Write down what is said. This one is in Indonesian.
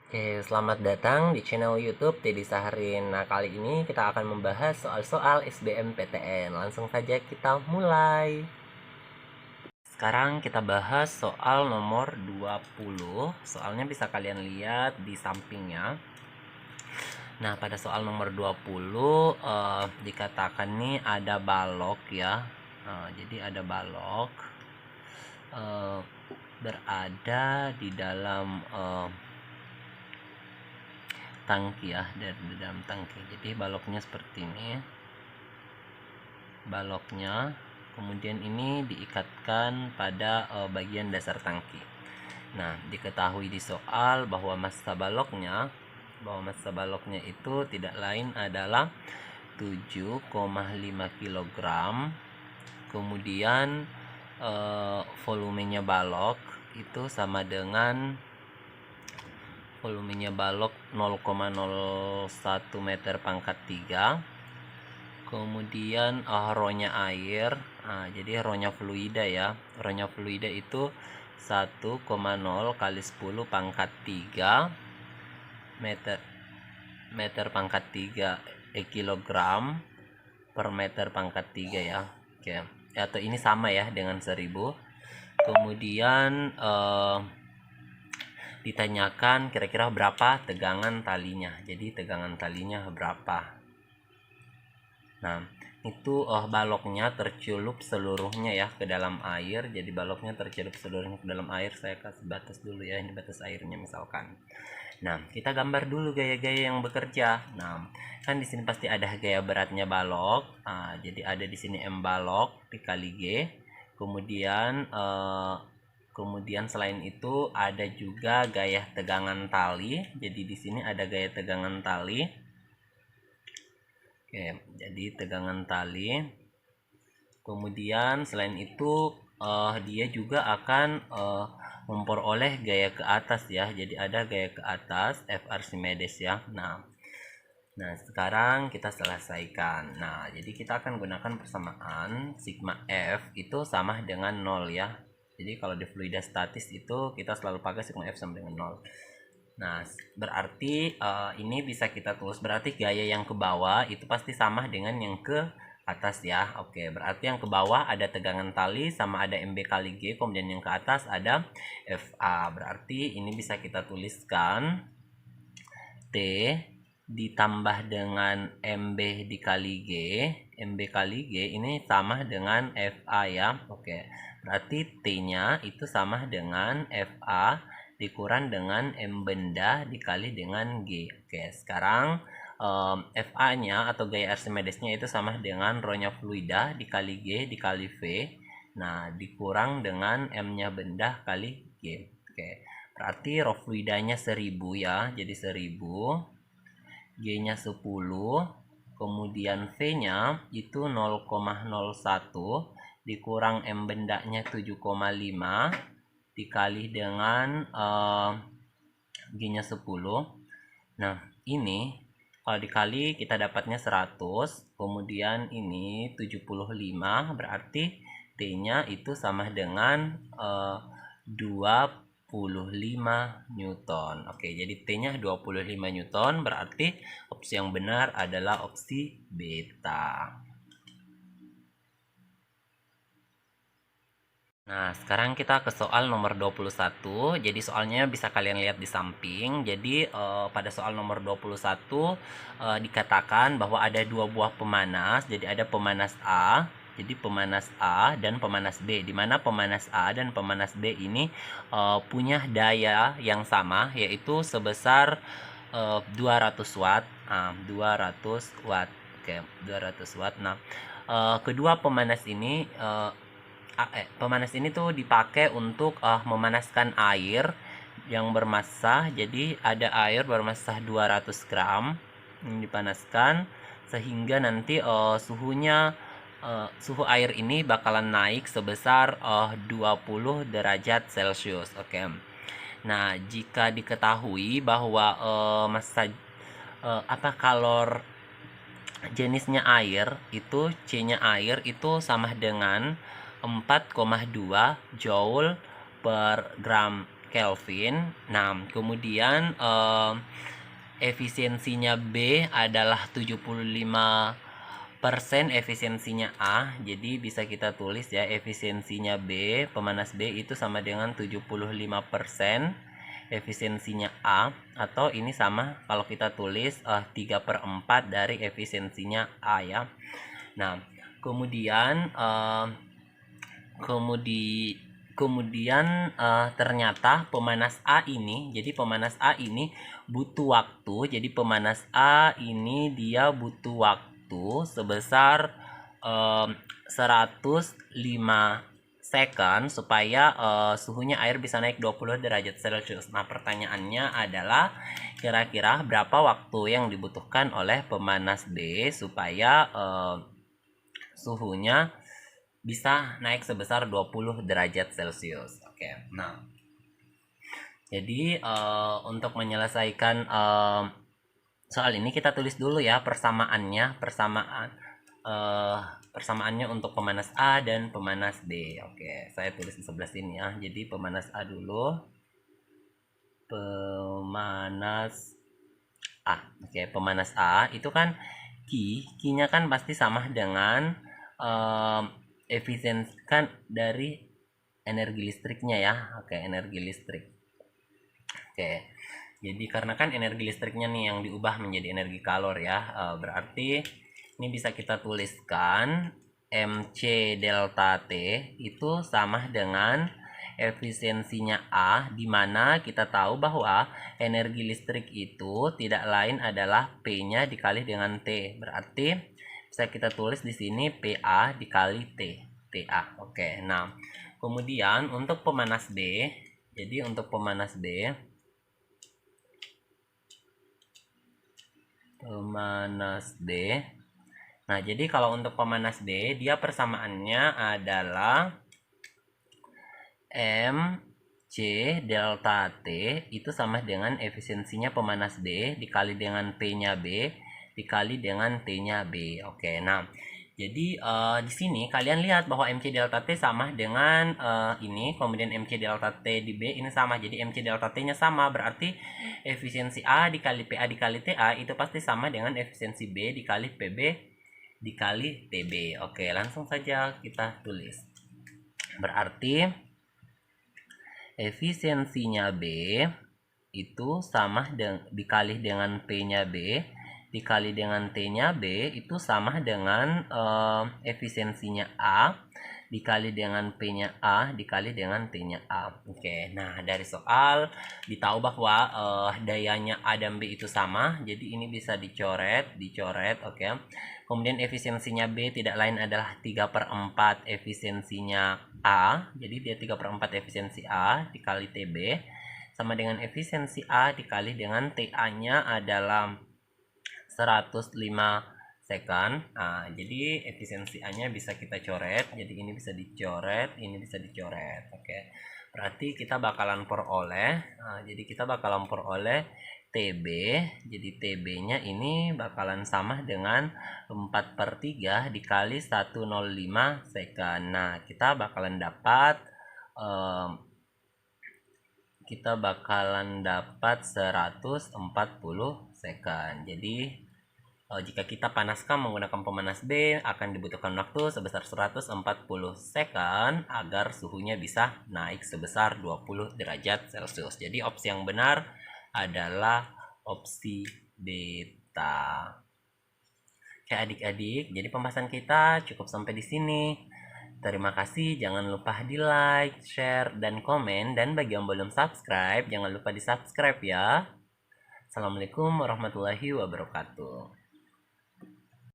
Oke, selamat datang di channel YouTube Teddy Saharin. Nah, kali ini kita akan membahas soal-soal SBMPTN. Langsung saja kita mulai. Sekarang kita bahas soal nomor 20. Soalnya bisa kalian lihat di sampingnya. Nah, pada soal nomor 20 dikatakan nih ada balok ya. Jadi ada balok berada di dalam tangki ya, dari dalam tangki. Jadi baloknya seperti ini, baloknya kemudian ini diikatkan pada bagian dasar tangki. Nah, diketahui di soal bahwa massa baloknya itu tidak lain adalah 7,5 kg. Kemudian volumenya balok itu sama dengan volumenya balok 0,01 meter pangkat 3. Kemudian rho-nya air. Jadi rho-nya fluida ya. Rho-nya fluida itu 1,0 kali 10 pangkat 3 meter pangkat 3 kilogram per meter pangkat 3 ya. Oke. Atau ini sama ya dengan 1000. Kemudian ditanyakan kira-kira berapa tegangan talinya. Jadi tegangan talinya berapa. Nah, itu baloknya tercelup seluruhnya ya ke dalam air. Jadi baloknya tercelup seluruhnya ke dalam air. Saya kasih batas dulu ya, ini batas airnya misalkan. Nah, kita gambar dulu gaya-gaya yang bekerja. Nah, kan di sini pasti ada gaya beratnya balok. Jadi ada di sini M balok dikali G. Kemudian selain itu ada juga gaya tegangan tali. Jadi di sini ada gaya tegangan tali. Oke, jadi tegangan tali. Kemudian selain itu dia juga akan memperoleh gaya ke atas ya. Jadi ada gaya ke atas F Archimedes ya. Nah, sekarang kita selesaikan. Nah, jadi kita akan gunakan persamaan sigma F itu sama dengan 0 ya. Jadi kalau di fluida statis itu kita selalu pakai sigma F sama dengan 0. Nah, berarti ini bisa kita tulis, berarti gaya yang ke bawah itu pasti sama dengan yang ke atas ya. Oke, berarti yang ke bawah ada tegangan tali sama ada MB kali G, kemudian yang ke atas ada FA. Berarti ini bisa kita tuliskan T ditambah dengan MB dikali G. MB kali G ini sama dengan FA ya. Oke, berarti T-nya itu sama dengan FA dikurang dengan M benda dikali dengan G. Oke, sekarang FA-nya atau gaya Archimedesnya itu sama dengan rho-nya fluida dikali G dikali V. Nah, dikurang dengan M-nya benda kali G. Oke, berarti rho fluidanya 1000 ya. Jadi 1000. G-nya 10. Kemudian V-nya itu 0,01 dikurang M bendanya 7,5 dikali dengan G-nya 10. Nah, ini kalau dikali kita dapatnya 100, kemudian ini 75, berarti T-nya itu sama dengan 25 Newton. Oke, jadi T-nya 25 Newton, berarti opsi yang benar adalah opsi beta. Nah, sekarang kita ke soal nomor 21. Jadi soalnya bisa kalian lihat di samping. Jadi pada soal nomor 21 dikatakan bahwa ada dua buah pemanas. Jadi ada pemanas A, jadi pemanas A dan pemanas B. Di mana pemanas A dan pemanas B ini punya daya yang sama, yaitu sebesar 200 watt. 200 watt. Oke, 200 watt. Nah, kedua pemanas ini pemanas ini tuh dipakai untuk memanaskan air yang bermassa. Jadi ada air bermassa 200 gram yang dipanaskan sehingga nanti suhu air ini bakalan naik sebesar 20 derajat Celcius. Oke. Nah, jika diketahui bahwa kalor jenisnya air itu C-nya air itu sama dengan 4,2 joule per gram Kelvin. Nah, kemudian efisiensinya B adalah 75%, efisiensinya A. Jadi bisa kita tulis ya, efisiensinya B, pemanas B itu sama dengan 75% efisiensinya A, atau ini sama kalau kita tulis 3/4 dari efisiensinya A ya. Nah, kemudian ternyata pemanas A ini, jadi pemanas A ini butuh waktu. Jadi pemanas A ini dia butuh waktu sebesar 105 second supaya suhunya air bisa naik 20 derajat Celcius. Nah, pertanyaannya adalah kira-kira berapa waktu yang dibutuhkan oleh pemanas B supaya suhunya bisa naik sebesar 20 derajat Celcius. Oke. Nah, jadi untuk menyelesaikan soal ini kita tulis dulu ya persamaannya untuk pemanas A dan pemanas B. Oke, saya tulis di sebelah sini ya. Jadi pemanas A dulu. Pemanas A. Oke, pemanas A itu kan Q-nya kan pasti sama dengan efisiensi kan dari energi listriknya ya. Oke, energi listrik. Oke. Jadi karena kan energi listriknya nih yang diubah menjadi energi kalor ya, berarti ini bisa kita tuliskan MC delta T itu sama dengan efisiensinya A, di mana kita tahu bahwa energi listrik itu tidak lain adalah P-nya dikali dengan T. Berarti bisa kita tulis di sini PA dikali T, TA. Oke. Nah, kemudian untuk pemanas B, jadi untuk pemanas B, nah jadi kalau untuk pemanas B dia persamaannya adalah MC delta T itu sama dengan efisiensinya pemanas B dikali dengan P-nya B dikali dengan T-nya B. Oke, nah jadi di sini kalian lihat bahwa MC delta T sama dengan ini, kemudian MC delta T di B ini sama. Jadi MC delta T-nya sama, berarti efisiensi A dikali PA dikali TA itu pasti sama dengan efisiensi B dikali PB dikali TB. Oke, langsung saja kita tulis. Berarti efisiensinya B itu sama dikali dengan P-nya B dikali dengan T-nya B itu sama dengan efisiensinya A dikali dengan P-nya A dikali dengan T-nya A. Oke, nah dari soal ditahu bahwa dayanya A dan B itu sama, jadi ini bisa dicoret. Oke. Kemudian efisiensinya B tidak lain adalah 3/4 efisiensinya A, jadi dia 3/4 efisiensi A dikali TB sama dengan efisiensi A dikali dengan TA-nya adalah 105 second. Nah, jadi efisiensi A-nya bisa kita coret. Jadi ini bisa dicoret, ini bisa dicoret. Oke. Berarti kita bakalan peroleh. Nah, jadi kita bakalan peroleh TB. Jadi TB-nya ini bakalan sama dengan 4/3 dikali 105 second. Nah, kita bakalan dapat 140 second. Jadi jika kita panaskan menggunakan pemanas B akan dibutuhkan waktu sebesar 140 second agar suhunya bisa naik sebesar 20 derajat Celcius. Jadi opsi yang benar adalah opsi beta. Oke adik-adik, jadi pembahasan kita cukup sampai di sini. Terima kasih, jangan lupa di like, share, dan komen. Dan bagi yang belum subscribe, jangan lupa di subscribe ya. Assalamualaikum warahmatullahi wabarakatuh.